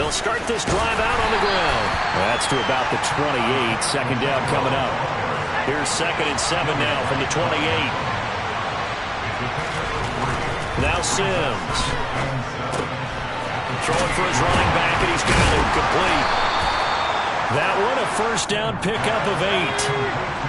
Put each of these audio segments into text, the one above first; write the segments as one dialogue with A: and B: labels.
A: They'll start this drive out on the ground. That's to about the 28. Second down coming up. Here's 2nd and 7 now from the 28. Now Sims. Throwing for his running back, and he's got it complete. That one a first down pickup of 8.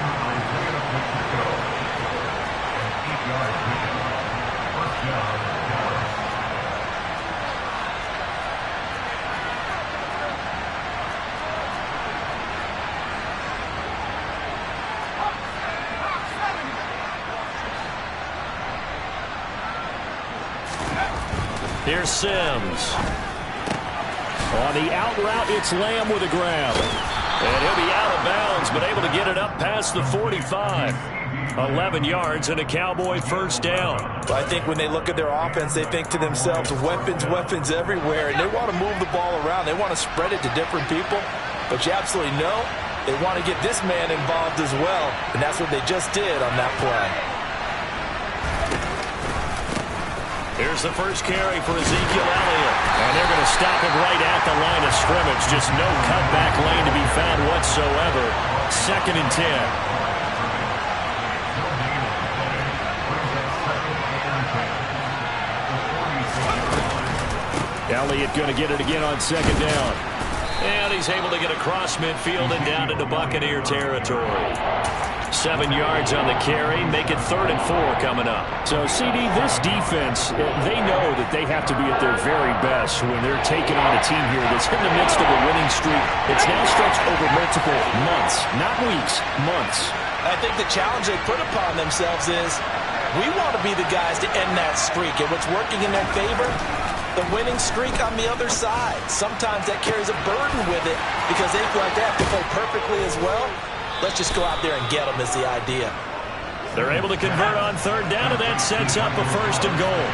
A: Here's Sims. On the out route, it's Lamb with a grab. And he'll be out of bounds, but able to get it up past the 45. 11 yards and a Cowboy first down.
B: Well, I think when they look at their offense, they think to themselves, weapons, weapons everywhere. And they want to move the ball around. They want to spread it to different people. But you absolutely know they want to get this man involved as well. And that's what they just did on that play.
A: Here's the first carry for Ezekiel Elliott. And they're going to stop him right at the line of scrimmage. Just no cutback lane to be found whatsoever. 2nd and 10. Elliott going to get it again on 2nd down. And he's able to get across midfield and down into Buccaneer territory. 7 yards on the carry, make it 3rd and 4 coming up. So, CD, this defense, they know that they have to be at their very best when they're taking on a team here that's in the midst of a winning streak. It's now stretched over multiple months, not weeks, months.
B: I think the challenge they put upon themselves is we want to be the guys to end that streak, and what's working in their favor, the winning streak on the other side. Sometimes that carries a burden with it because they feel like they have to play perfectly as well. Let's just go out there and get them is the idea.
A: They're able to convert on 3rd down, and that sets up a 1st and goal.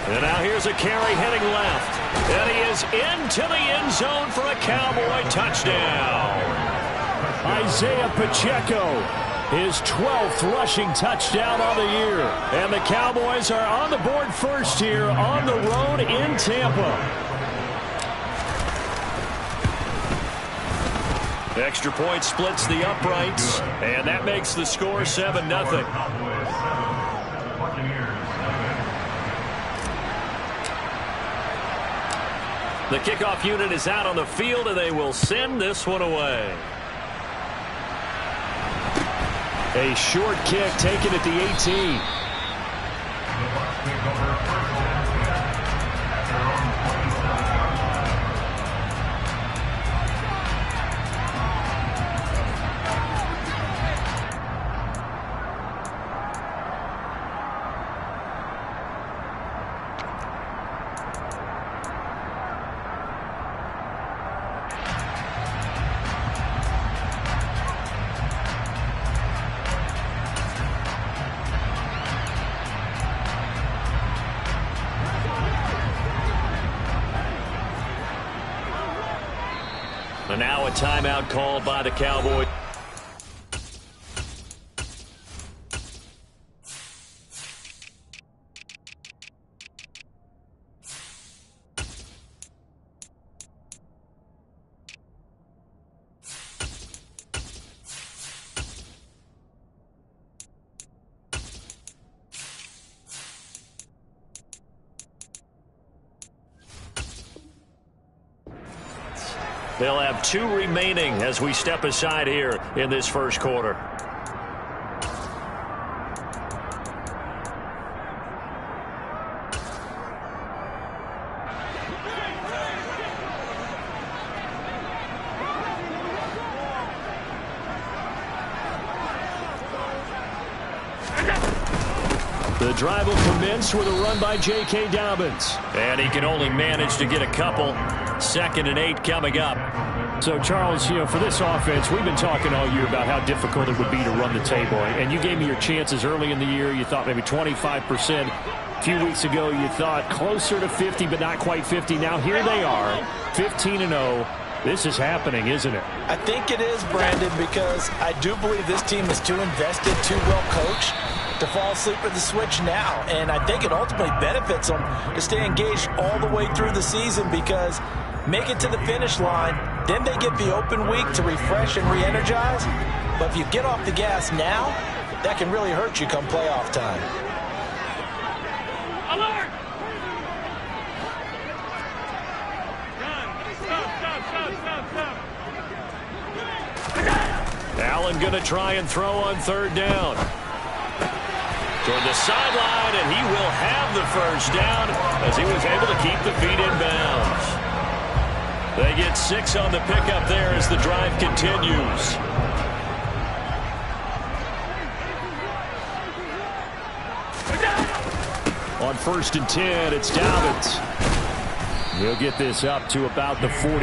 A: And now here's a carry heading left. And he is into the end zone for a Cowboy touchdown. Isaiah Pacheco, his 12th rushing touchdown on the year. And the Cowboys are on the board first here on the road in Tampa. Extra point splits the uprights, and that makes the score 7-0. The kickoff unit is out on the field, and they will send this one away. A short kick taken at the 18. And now a timeout called by the Cowboys. They'll have 2 remaining as we step aside here in this first quarter. The drive will commence with a run by J.K. Dobbins. And he can only manage to get a couple. 2nd and 8 coming up. So, Charles, for this offense, we've been talking all year about how difficult it would be to run the table. And you gave me your chances early in the year. You thought maybe 25%. A few weeks ago, you thought closer to 50, but not quite 50. Now, here they are, 15-0. This is happening, isn't it?
B: I think it is, Brandon, because I do believe this team is too invested, too well coached. to fall asleep at the switch now. And I think it ultimately benefits them to stay engaged all the way through the season, because make it to the finish line, then they get the open week to refresh and re-energize. But if you get off the gas now, that can really hurt you come playoff time.
C: Alert!
A: Allen going to try and throw on third down. Toward the sideline, and he will have the first down as he was able to keep the feet in bounds. They get 6 on the pickup there as the drive continues. On 1st and 10, it's Dobbins. He'll get this up to about the 44.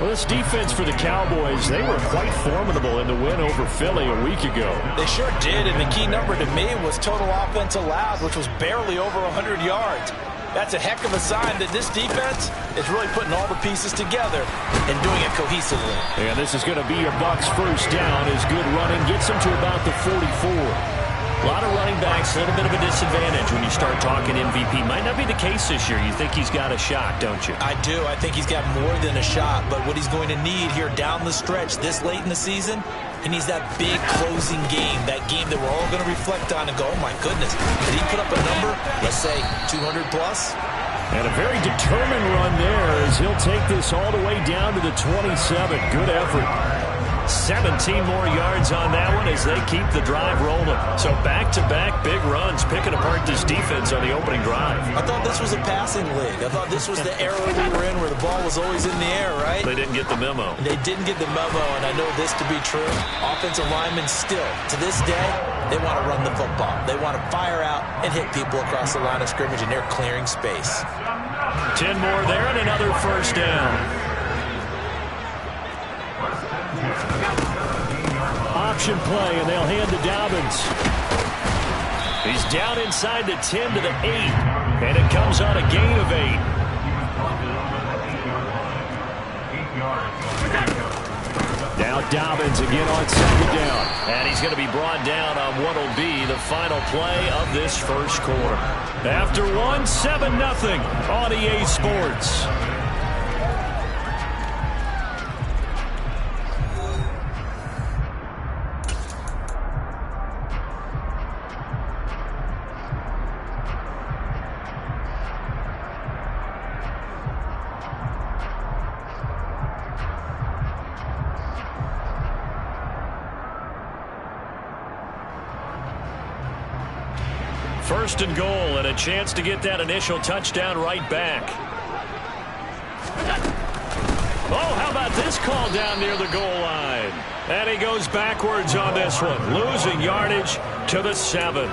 A: Well, this defense for the Cowboys, they were quite formidable in the win over Philly a week ago.
B: They sure did, and the key number to me was total offense allowed, which was barely over 100 yards. That's a heck of a sign that this defense is really putting all the pieces together and doing it cohesively.
A: And this is going to be your Bucs' first down as good running gets them to about the 44. A lot of running backs, a little bit of a disadvantage when you start talking MVP. Might not be the case this year. You think he's got a shot, don't you?
B: I do. I think he's got more than a shot. But what he's going to need here down the stretch this late in the season, he needs that big closing game, that game that we're all going to reflect on and go, oh, my goodness, did he put up a number, let's say 200 plus?
A: And a very determined run there as he'll take this all the way down to the 27. Good effort. 17 more yards on that one as they keep the drive rolling. So back-to-back big runs, picking apart this defense on the opening drive.
B: I thought this was a passing league. I thought this was the era we were in where the ball was always in the air, right?
A: They didn't get the memo.
B: They didn't get the memo, and I know this to be true. Offensive linemen still, to this day, they want to run the football. They want to fire out and hit people across the line of scrimmage, and they're clearing space.
A: 10 more there and another first down. Option play, and they'll hand to Dobbins. He's down inside the 10 to the 8, and it comes on a gain of 8. Now Dobbins again on second down. And he's going to be brought down on what will be the final play of this first quarter. After one, 7-0 on EA Sports. First and goal, and a chance to get that initial touchdown right back. Oh, how about this call down near the goal line? And he goes backwards on this one, losing yardage to the 7.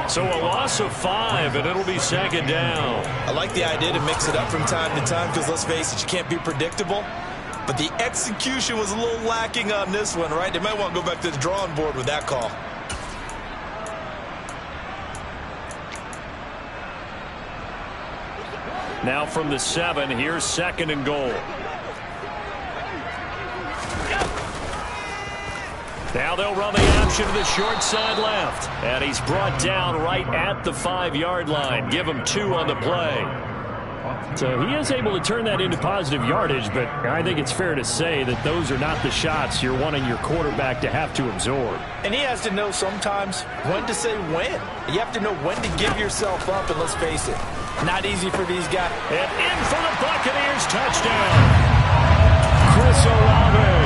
A: So a loss of 5, and it'll be second down.
B: I like the idea to mix it up from time to time because, let's face it, you can't be predictable. But the execution was a little lacking on this one, right? They might want to go back to the drawing board with that call.
A: Now from the 7, here's second and goal. Now they'll run the option to the short side left. And he's brought down right at the 5-yard line. Give him 2 on the play. So he is able to turn that into positive yardage, but I think it's fair to say that those are not the shots you're wanting your quarterback to have to absorb.
B: And he has to know sometimes when to say when. You have to know when to give yourself up, and let's face it, not easy for these guys.
A: And in for the Buccaneers, touchdown. Chris Olave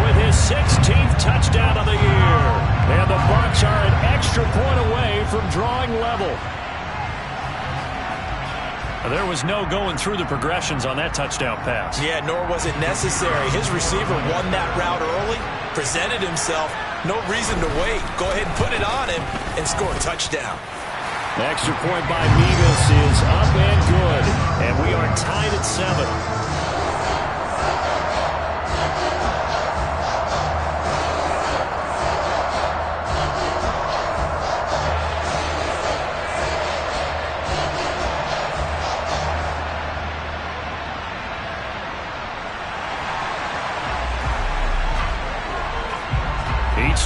A: with his 16th touchdown of the year. And the Bucs are an extra point away from drawing level. There was no going through the progressions on that touchdown pass.
B: Yeah, nor was it necessary. His receiver won that route early, presented himself. No reason to wait. Go ahead and put it on him and score a touchdown.
A: The extra point by Mevis is up and good. And we are tied at 7.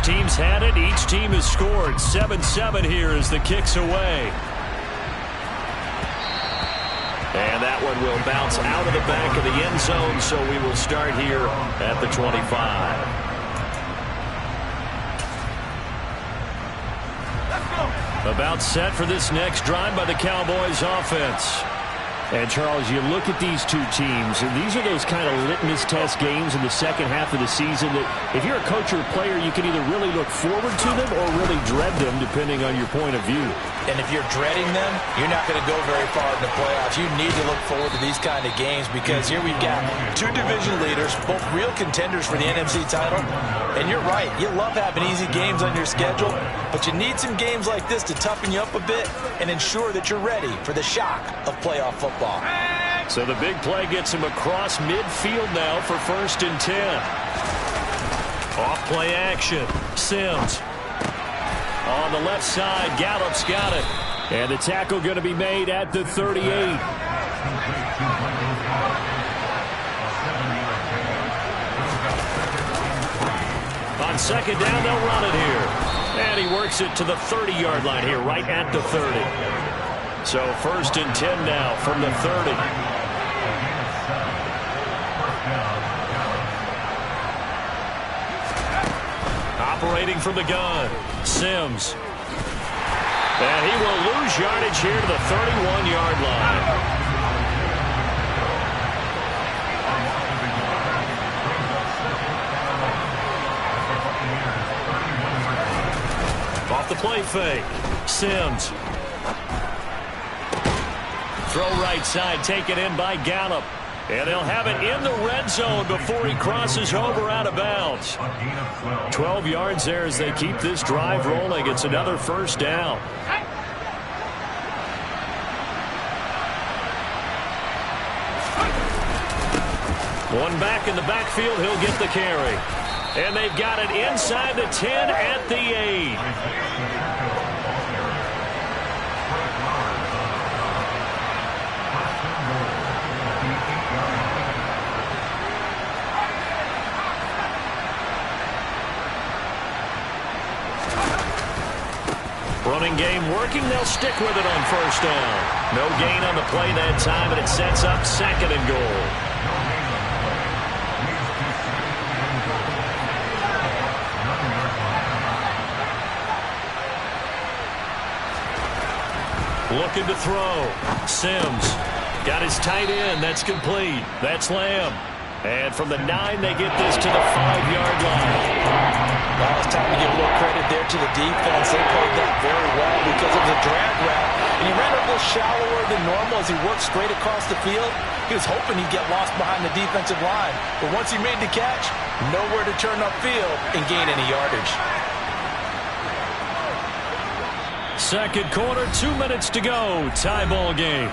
A: Each team's had it. Each team has scored. 7-7 here as the kick's away. And that one will bounce out of the back of the end zone, so we will start here at the 25. About set for this next drive by the Cowboys offense. And, Charles, you look at these two teams, and these are those kind of litmus test games in the second half of the season that if you're a coach or a player, you can either really look forward to them or really dread them, depending on your point of view.
B: And if you're dreading them, you're not going to go very far in the playoffs. You need to look forward to these kind of games because here we've got two division leaders, both real contenders for the NFC title. And you're right, you love having easy games on your schedule, but you need some games like this to toughen you up a bit and ensure that you're ready for the shock of playoff football.
A: So the big play gets him across midfield now for 1st and 10. Off play action. Sims. On the left side, Gallup's got it. And the tackle going to be made at the 38. On 2nd down, they'll run it here. And he works it to the 30-yard line here, right at the 30. So 1st and 10 now from the 30. Operating from the gun, Sims. And he will lose yardage here to the 31-yard line. Off the play fake, Sims. Throw right side, taken in by Gallup. And they'll have it in the red zone before he crosses over out of bounds. 12 yards there as they keep this drive rolling. It's another 1st down. One back in the backfield, he'll get the carry. And they've got it inside the 10 at the 8. Running game working. They'll stick with it on 1st down. No gain on the play that time, and it sets up 2nd and goal. Looking to throw. Sims got his tight end. That's complete. That's Lamb. And from the 9, they get this to the 5-yard line.
B: Well, it's time to give a little credit there to the defense. They played that very well because it was a drag route. And he ran a little shallower than normal as he worked straight across the field. He was hoping he'd get lost behind the defensive line. But once he made the catch, nowhere to turn upfield and gain any yardage.
A: 2nd quarter, 2 minutes to go. Tie ball game.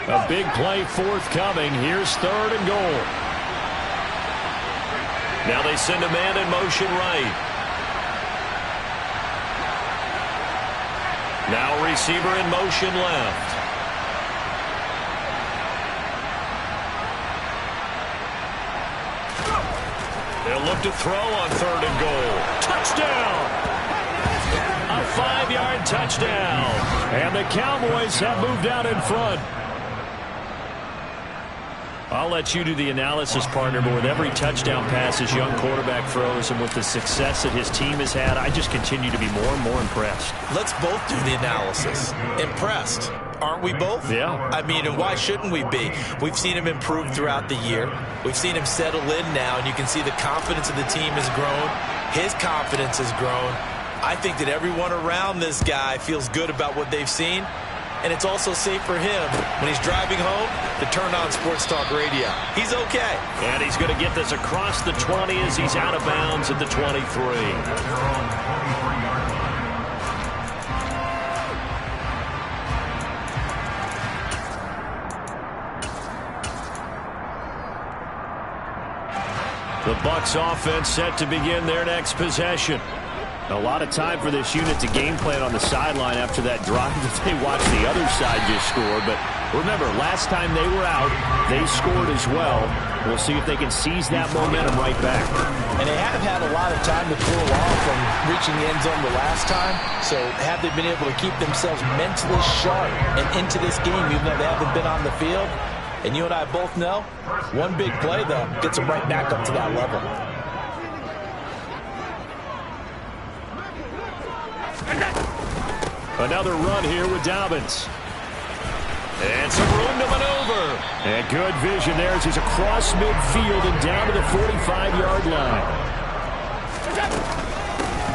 A: A big play forthcoming. Here's 3rd and goal. Now they send a man in motion right. Now receiver in motion left. They'll look to throw on 3rd and goal. Touchdown! A 5-yard touchdown. And the Cowboys have moved out in front. I'll let you do the analysis, partner, but with every touchdown pass his young quarterback throws and with the success that his team has had, I just continue to be more and more impressed.
B: Let's both do the analysis. Impressed. Aren't we both?
A: Yeah.
B: I mean, and why shouldn't we be? We've seen him improve throughout the year. We've seen him settle in now, and you can see the confidence of the team has grown. His confidence has grown. I think that everyone around this guy feels good about what they've seen. And it's also safe for him when he's driving home to turn on Sports Talk Radio. He's okay.
A: And he's going to get this across the 20 as he's out of bounds at the 23. The Bucs offense set to begin their next possession. A lot of time for this unit to game plan on the sideline after that drive that they watched the other side just score. But remember, last time they were out, they scored as well. We'll see if they can seize that momentum right back.
B: And they have had a lot of time to cool off from reaching the end zone the last time. So have they been able to keep themselves mentally sharp and into this game even though they haven't been on the field? And you and I both know, one big play, though, gets them right back up to that level.
A: Another run here with Dobbins. And some room to maneuver. And good vision there as he's across midfield and down to the 45-yard line.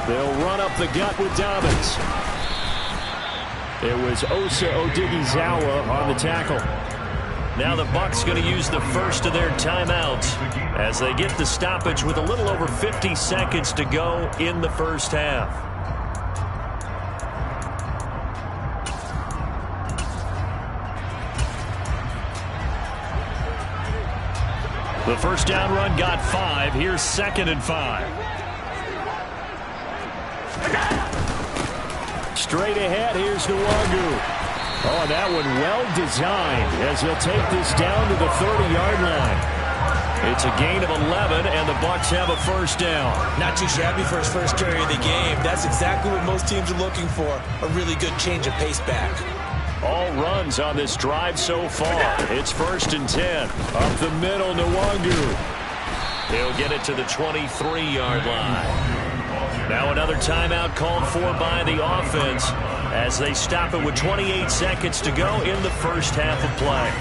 A: They'll run up the gut with Dobbins. It was Osa Odighizuwa on the tackle. Now the Bucs going to use the first of their timeouts as they get the stoppage with a little over 50 seconds to go in the first half. The first down run got 5. Here's 2nd and 5. Straight ahead, here's Nwangu. Oh, that one well designed as he'll take this down to the 30-yard line. It's a gain of 11, and the Bucs have a first down.
B: Not too shabby for his first carry of the game. That's exactly what most teams are looking for, a really good change of pace back.
A: All runs on this drive so far. It's 1st and 10. Up the middle, Nwangu. He'll get it to the 23-yard line. Now another timeout called for by the offense as they stop it with 28 seconds to go in the first half of play.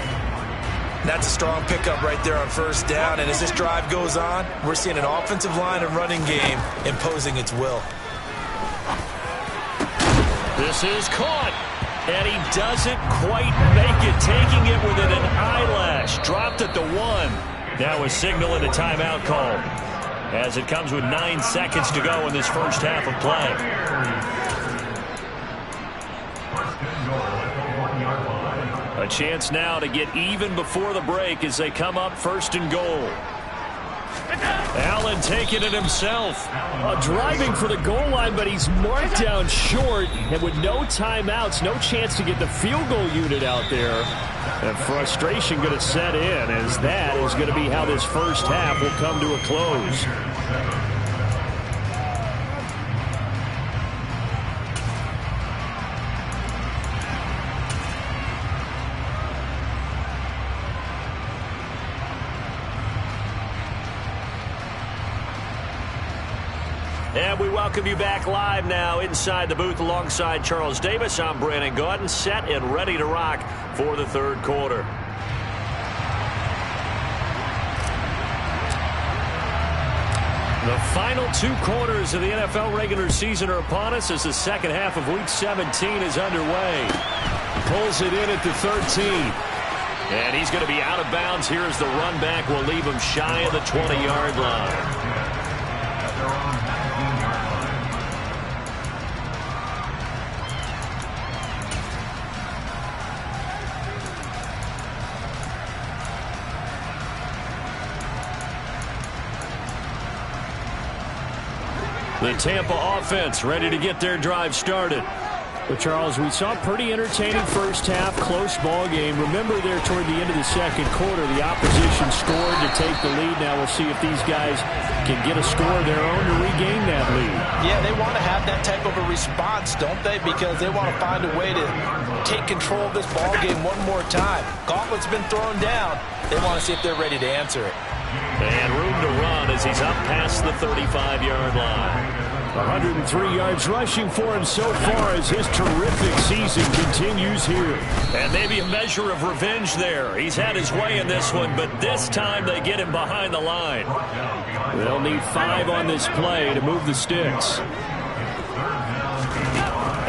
B: That's a strong pickup right there on first down, and as this drive goes on, we're seeing an offensive line and running game imposing its will.
A: This is caught, and he doesn't quite make it, taking it within an eyelash. Dropped at the 1. Now a signal and a timeout call as it comes with 9 seconds to go in this first half of play. A chance now to get even before the break as they come up 1st and goal. Allen taking it himself. Driving for the goal line, but he's marked down short. And with no timeouts, no chance to get the field goal unit out there. And frustration going to set in as that is going to be how this first half will come to a close. And we welcome you back live now inside the booth alongside Charles Davis. I'm Brandon Gaudin, set and ready to rock for the third quarter. The final 2 quarters of the NFL regular season are upon us as the second half of Week 17 is underway. Pulls it in at the 13. And he's going to be out of bounds here as the run back will leave him shy of the 20-yard line. The Tampa offense ready to get their drive started. Well, Charles, we saw a pretty entertaining first half, close ball game. Remember there toward the end of the second quarter, the opposition scored to take the lead. Now we'll see if these guys can get a score of their own to regain that lead.
B: Yeah, they want to have that type of a response, don't they? Because they want to find a way to take control of this ball game one more time. Gauntlet's been thrown down. They want to see if they're ready to answer it.
A: And room to run as he's up past the 35-yard line. 103 yards rushing for him so far as his terrific season continues here. And maybe a measure of revenge there. He's had his way in this one, but this time they get him behind the line. They'll need 5 on this play to move the sticks.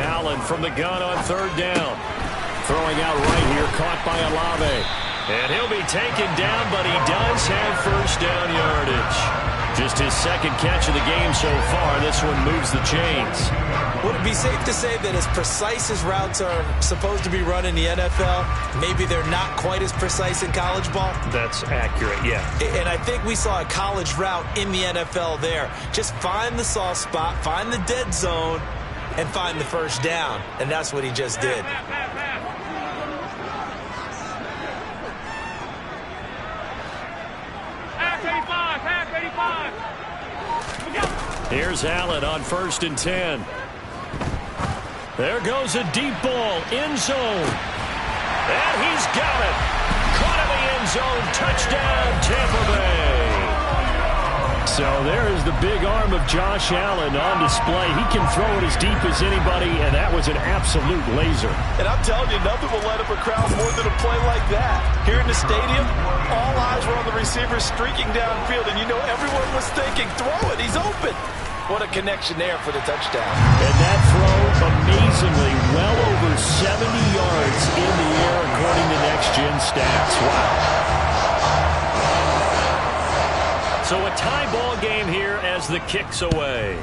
A: Allen from the gun on third down. Throwing out right here, caught by Olave. And he'll be taken down, but he does have first down yardage. Just his second catch of the game so far. This one moves the chains.
B: Would it be safe to say that as precise as routes are supposed to be run in the NFL, maybe they're not quite as precise in college ball?
A: That's accurate, yeah.
B: And I think we saw a college route in the NFL there. Just find the soft spot, find the dead zone, and find the first down. And that's what he just did.
A: Here's Allen on 1st and 10. There goes a deep ball, end zone. And he's got it. Caught in the end zone, touchdown, Tampa Bay. So there's the big arm of Josh Allen on display. He can throw it as deep as anybody, and that was an absolute laser.
B: And I'm telling you, nothing will light up a crowd more than a play like that. Here in the stadium, all eyes were on the receiver streaking downfield, and you know everyone was thinking, throw it, he's open. What a connection there for the touchdown.
A: And that throw, amazingly, well over 70 yards in the air, according to Next Gen Stats. Wow. So a tie ball game here as the kick's away.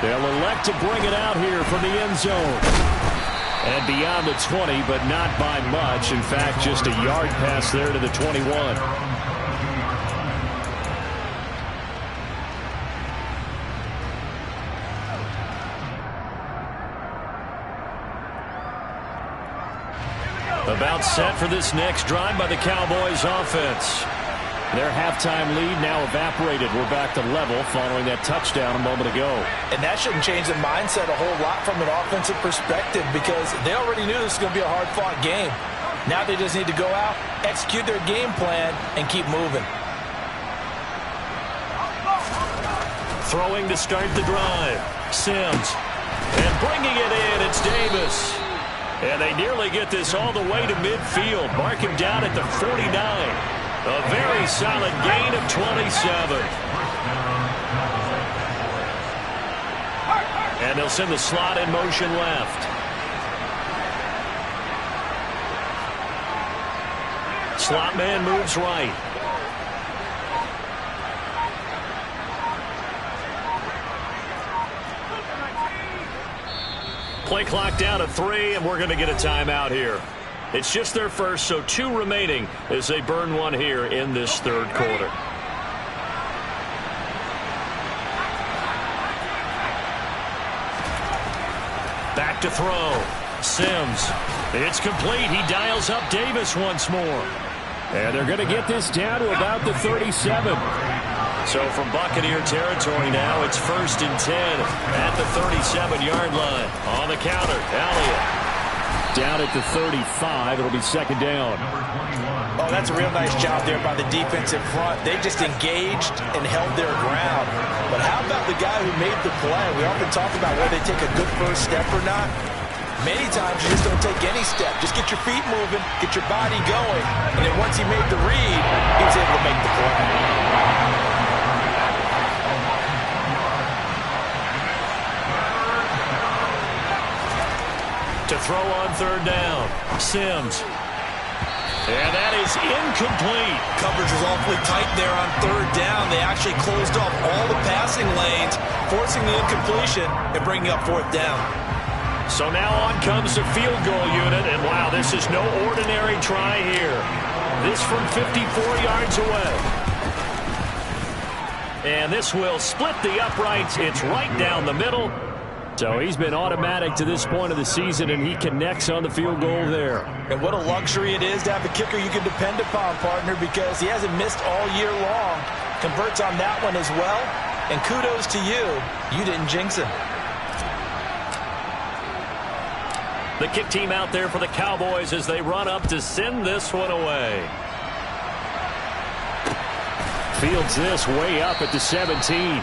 A: They'll elect to bring it out here from the end zone. And beyond the 20, but not by much. In fact, just a yard pass there to the 21. About set for this next drive by the Cowboys offense. Their halftime lead now evaporated. We're back to level following that touchdown a moment ago.
B: And that shouldn't change the mindset a whole lot from an offensive perspective because they already knew this was going to be a hard-fought game. Now they just need to go out, execute their game plan, and keep moving.
A: Throwing to start the drive. Sims. And bringing it in, it's Davis. And they nearly get this all the way to midfield. Mark him down at the 49. A very solid gain of 27. And they'll send the slot in motion left. Slot man moves right. Play clock down to 3, and we're going to get a timeout here. It's just their first, so 2 remaining as they burn one here in this third quarter. Back to throw. Sims. It's complete. He dials up Davis once more. And they're going to get this down to about the 37. So from Buccaneer territory now, it's 1st and 10 at the 37-yard line. On the counter, Elliott. Down at the 35, it'll be 2nd down.
B: Oh, that's a real nice job there by the defensive front. They just engaged and held their ground. But how about the guy who made the play? We often talk about whether they take a good first step or not. Many times you just don't take any step. Just get your feet moving, get your body going, and then once he made the read, he was able to make the play.
A: To throw on 3rd down. Sims. And that is incomplete.
B: Coverage was awfully tight there on 3rd down. They actually closed off all the passing lanes, forcing the incompletion and bringing up 4th down.
A: So now on comes the field goal unit, and wow, this is no ordinary try here. This from 54 yards away. And this will split the uprights. It's right down the middle. So he's been automatic to this point of the season, and he connects on the field goal there.
B: And what a luxury it is to have a kicker you can depend upon, partner, because he hasn't missed all year long. Converts on that one as well. And kudos to you. You didn't jinx him.
A: The kick team out there for the Cowboys as they run up to send this one away. Fields this way up at the 17.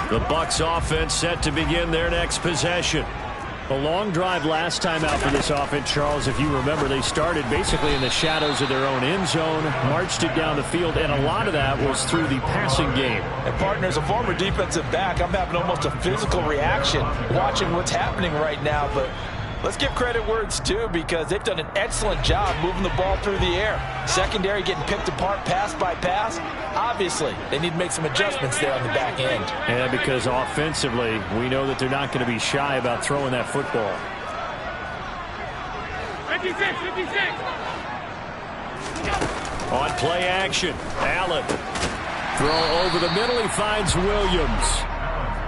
A: The Bucs offense set to begin their next possession. A long drive last time out for this offense, Charles. If you remember, they started basically in the shadows of their own end zone, marched it down the field, and a lot of that was through the passing game.
B: And, partner, as a former defensive back, I'm having almost a physical reaction watching what's happening right now. But let's give credit where it's due, because they've done an excellent job moving the ball through the air. Secondary getting picked apart pass by pass. Obviously, they need to make some adjustments there on the back end.
A: And because offensively, we know that they're not going to be shy about throwing that football.
C: 56, 56.
A: On play action, Allen. Throw over the middle, he finds Williams.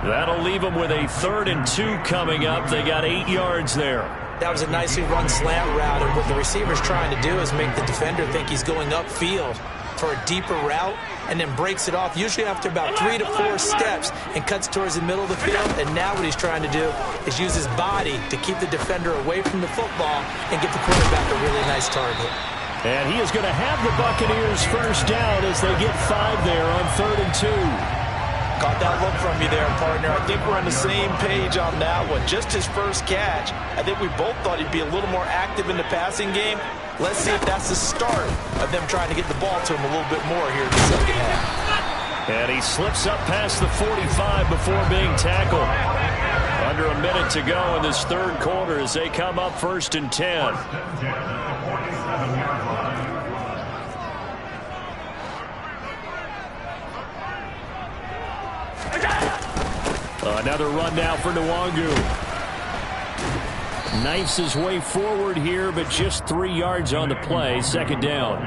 A: That'll leave them with a 3rd and 2 coming up. They got 8 yards there.
D: That was a nicely run slant route, and what the receiver's trying to do is make the defender think he's going upfield for a deeper route, and then breaks it off, usually after about 3 to 4 steps, and cuts towards the middle of the field. And now what he's trying to do is use his body to keep the defender away from the football and get the quarterback a really nice target.
A: And he is going to have the Buccaneers first down as they get 5 there on 3rd and 2.
B: Caught that look from you there, partner. I think we're on the same page on that one. Just his first catch. I think we both thought he'd be a little more active in the passing game. Let's see if that's the start of them trying to get the ball to him a little bit more here in the second half.
A: And he slips up past the 45 before being tackled. Under a minute to go in this 3rd quarter as they come up 1st and 10. Another run now for Nwangu. Knifes his way forward here, but just 3 yards on the play. 2nd down.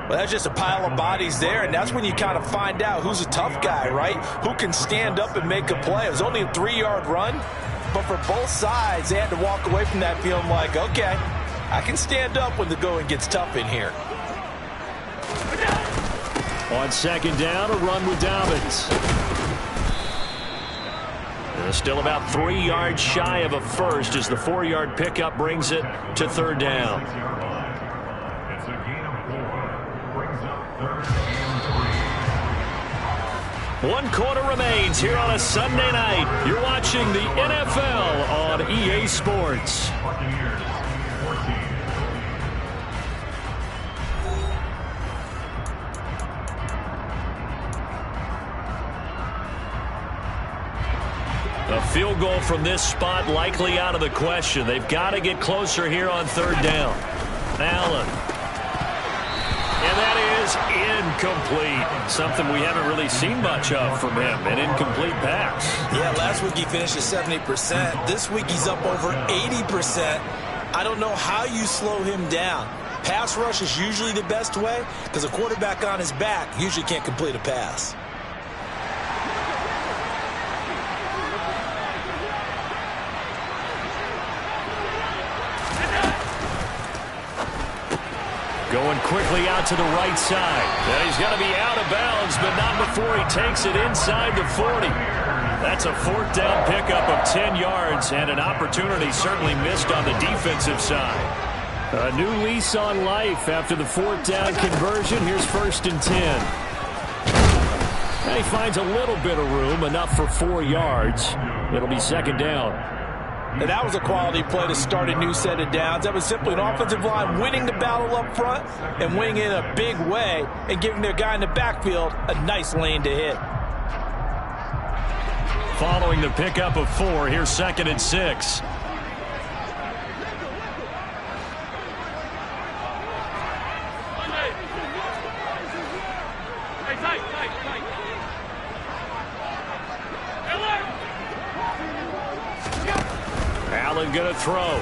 B: Well, that's just a pile of bodies there, and that's when you kind of find out who's a tough guy, right? Who can stand up and make a play. It was only a 3-yard run, but for both sides, they had to walk away from that feeling like, okay, I can stand up when the going gets tough in here.
A: On 2nd down, a run with Dobbins. Still about 3 yards shy of a first as the 4-yard pickup brings it to 3rd down. One quarter remains here on a Sunday night. You're watching the NFL on EA Sports. A field goal from this spot likely out of the question. They've got to get closer here on 3rd down. Allen. And that is incomplete. Something we haven't really seen much of from him. An incomplete pass.
D: Yeah, last week he finished at 70%. This week he's up over 80%. I don't know how you slow him down. Pass rush is usually the best way because a quarterback on his back usually can't complete a pass.
A: Going quickly out to the right side. And he's going to be out of bounds, but not before he takes it inside the 40. That's a 4th down pickup of 10 yards and an opportunity certainly missed on the defensive side. A new lease on life after the 4th down conversion. Here's 1st and 10. And he finds a little bit of room, enough for 4 yards. It'll be 2nd down.
B: And that was a quality play to start a new set of downs. That was simply an offensive line winning the battle up front and winning in a big way and giving their guy in the backfield a nice lane to hit.
A: Following the pickup of 4, here's 2nd and 6. Allen going to throw.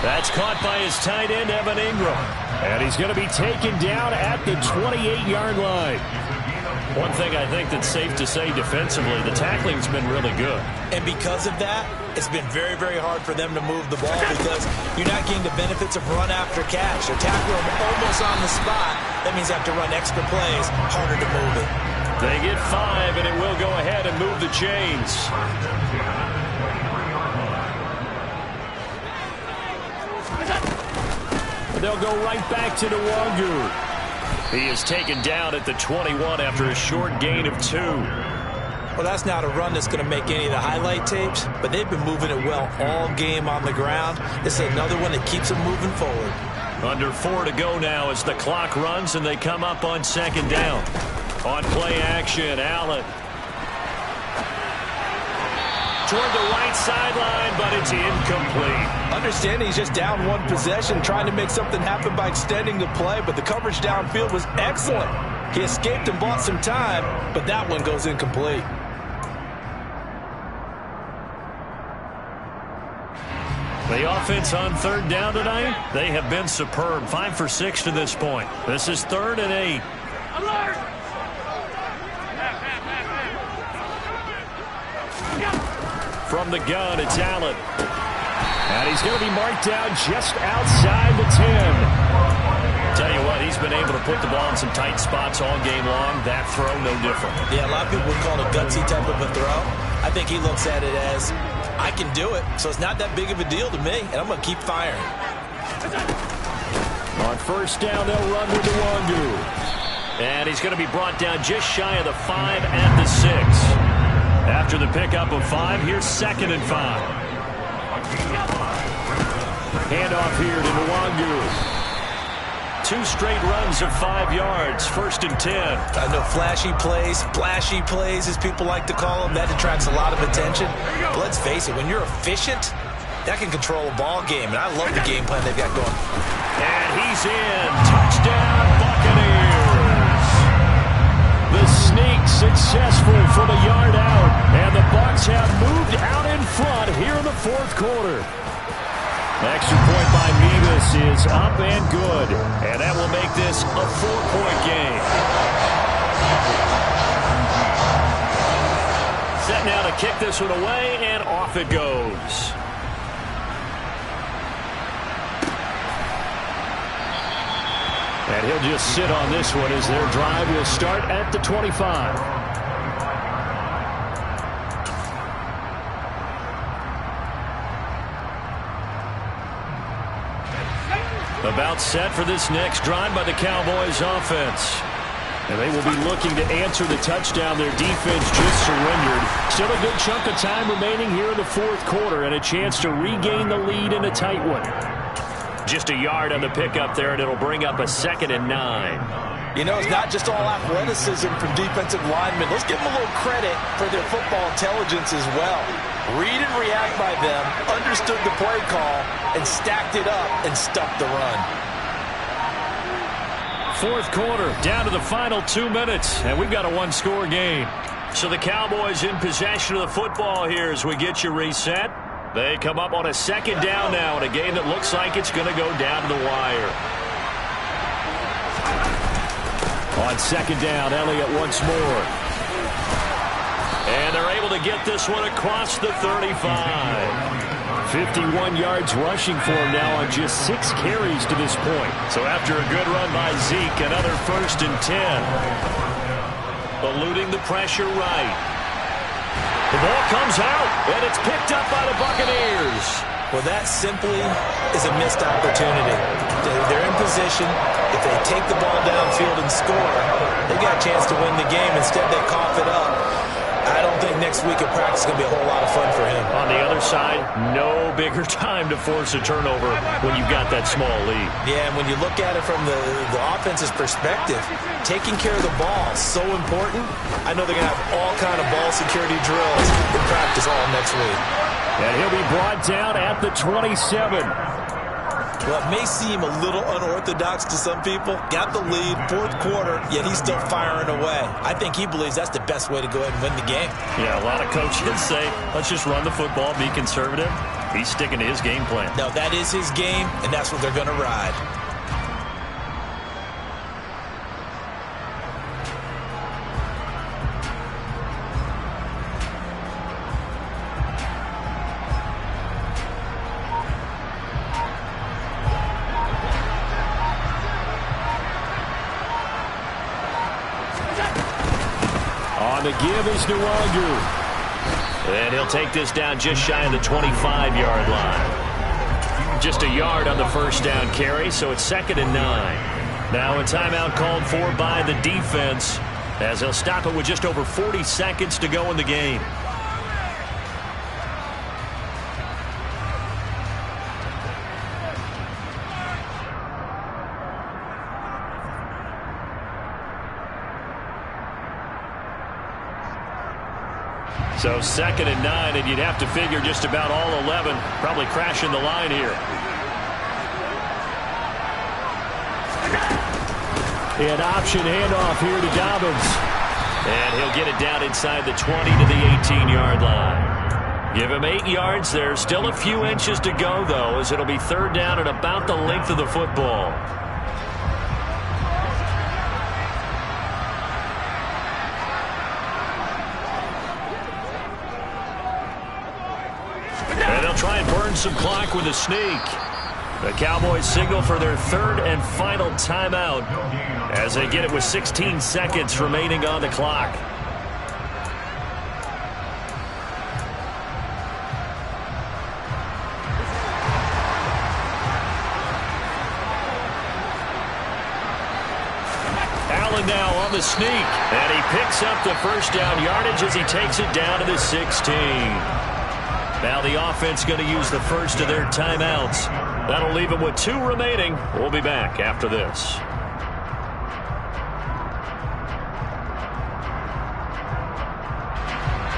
A: That's caught by his tight end, Evan Ingram. And he's going to be taken down at the 28-yard line. One thing I think that's safe to say defensively, the tackling's been really good.
D: And because of that, it's been very, very hard for them to move the ball because you're not getting the benefits of run after catch. They're tackling them almost on the spot. That means they have to run extra plays, harder to move it.
A: They get 5, and it will go ahead and move the chains. They'll go right back to Nwangu. He is taken down at the 21 after a short gain of 2.
D: Well, Well, that's not a run that's going to make any of the highlight tapes, but they've been moving it well all game on the ground. This is another one that keeps them moving forward.
A: Under 4 to go now as the clock runs and they come up on second down. On play action, Allen. Toward the right sideline, but it's incomplete.
B: Understanding he's just down one possession, trying to make something happen by extending the play, but the coverage downfield was excellent. He escaped and bought some time, but that one goes incomplete.
A: The offense on third down tonight, they have been superb. 5 for 6 to this point. This is 3rd and 8.
C: Alert!
A: From the gun, it's Allen. And he's going to be marked down just outside the 10. Tell you what, he's been able to put the ball in some tight spots all game long. That throw, no different.
B: Yeah, a lot of people would call it a gutsy type of a throw. I think he looks at it as, I can do it, so it's not that big of a deal to me, and I'm going to keep firing.
A: On first down, they'll run with the Wandu. And he's going to be brought down just shy of the 5 at the 6. After the pickup of 5, here's 2nd and 5. Handoff here to Nwangu. 2 straight runs of 5 yards, 1st and 10.
B: I know flashy plays, as people like to call them, that attracts a lot of attention. But let's face it, when you're efficient, that can control a ball game, and I love the game plan they've got going.
A: And he's in. Touchdown, Buccaneers. The sneak successful from a yard out, and the Bucs have moved out in front here in the 4th quarter. Extra point by Mevis is up and good, and that will make this a 4-point game. Set now to kick this one away, and off it goes. And he'll just sit on this one as their drive will start at the 25. About set for this next drive by the Cowboys offense. And they will be looking to answer the touchdown their defense just surrendered. Still a good chunk of time remaining here in the 4th quarter and a chance to regain the lead in a tight one. Just a yard on the pickup there, and it'll bring up a 2nd and 9.
B: You know, it's not just all athleticism from defensive linemen. Let's give them a little credit for their football intelligence as well. Read and react by them, understood the play call, and stacked it up and stuffed the run.
A: 4th quarter, down to the final 2 minutes, and we've got a 1-score game. So the Cowboys in possession of the football here as we get you reset. They come up on a 2nd down now in a game that looks like it's going to go down to the wire. On 2nd down, Elliott once more. And they're able to get this one across the 35. 51 yards rushing for him now on just 6 carries to this point. So after a good run by Zeke, another 1st and 10. Eluding the pressure right. The ball comes out, and it's picked up by the Buccaneers.
B: Well, that simply is a missed opportunity. They're in position. If they take the ball downfield and score, they got a chance to win the game. Instead, they cough it up. I don't think next week at practice is going to be a whole lot of fun for him.
A: On the other side, no bigger time to force a turnover when you've got that small lead.
B: Yeah, and when you look at it from the offense's perspective, taking care of the ball is so important. I know they're going to have all kind of ball security drills in practice all next week.
A: And he'll be brought down at the 27.
B: Well, it may seem a little unorthodox to some people. Got the lead, 4th quarter, yet he's still firing away. I think he believes that's the best way to go ahead and win the game.
A: Yeah, a lot of coaches say, let's just run the football, be conservative. He's sticking to his game plan.
B: No, that is his game, and that's what they're going to ride.
A: On the give is Nwangu. And he'll take this down just shy of the 25-yard line. Just a yard on the first down carry, so it's 2nd and 9. Now a timeout called for by the defense. as he'll stop it with just over 40 seconds to go in the game. So 2nd and 9, and you'd have to figure just about all 11 probably crashing the line here. An option handoff here to Dobbins. And he'll get it down inside the 20 to the 18-yard line. Give him 8 yards there. Still a few inches to go, though, as it'll be 3rd down and about the length of the football. And they'll try and burn some clock with a sneak. The Cowboys signal for their 3rd and final timeout as they get it with 16 seconds remaining on the clock. Allen now on the sneak, and he picks up the 1st down yardage as he takes it down to the 16. Now the offense going to use the first of their timeouts. That'll leave them with 2 remaining. We'll be back after this.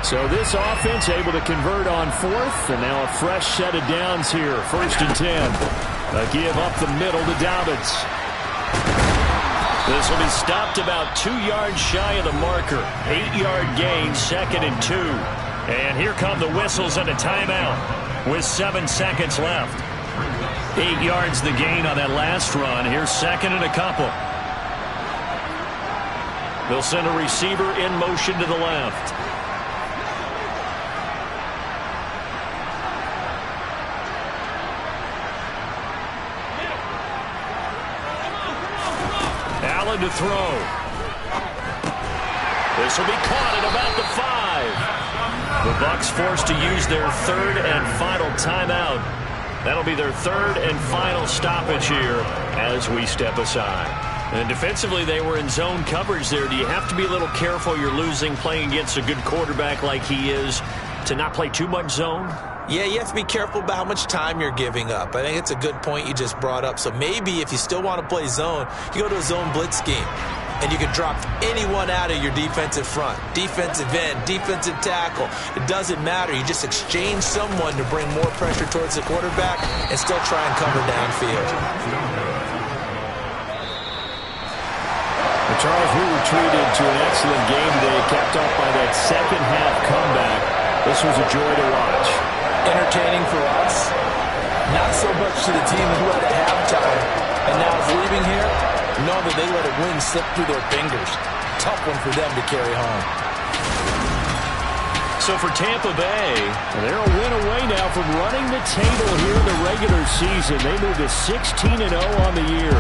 A: So this offense able to convert on 4th, and now a fresh set of downs here. 1st and 10. A give up the middle to Dobbins. This will be stopped about 2 yards shy of the marker. 8-yard gain, 2nd and 2. And here come the whistles and a timeout with 7 seconds left. 8 yards the gain on that last run. Here's 2nd and a couple. They'll send a receiver in motion to the left. Allen to throw. This will be caught at about the 5. The Bucs forced to use their 3rd and final timeout. That'll be their 3rd and final stoppage here as we step aside. And defensively, they were in zone coverage there. Do you have to be a little careful? You're losing playing against a good quarterback like he is to not play too much zone?
D: Yeah, you have to be careful about how much time you're giving up. I think it's a good point you just brought up. So maybe if you still want to play zone, you go to a zone blitz scheme. And you can drop anyone out of your defensive front. Defensive end, defensive tackle. It doesn't matter. You just exchange someone to bring more pressure towards the quarterback and still try and cover downfield.
A: Well, Charles, we were treated to an excellent game today, capped off by that second-half comeback. This was a joy to watch.
B: Entertaining for us. Not so much to the team who had at halftime and now is leaving here. Know that they let a win slip through their fingers. Tough one for them to carry home.
A: So for Tampa Bay, they're a win away now from running the table here in the regular season. They move to 16-0 on the year.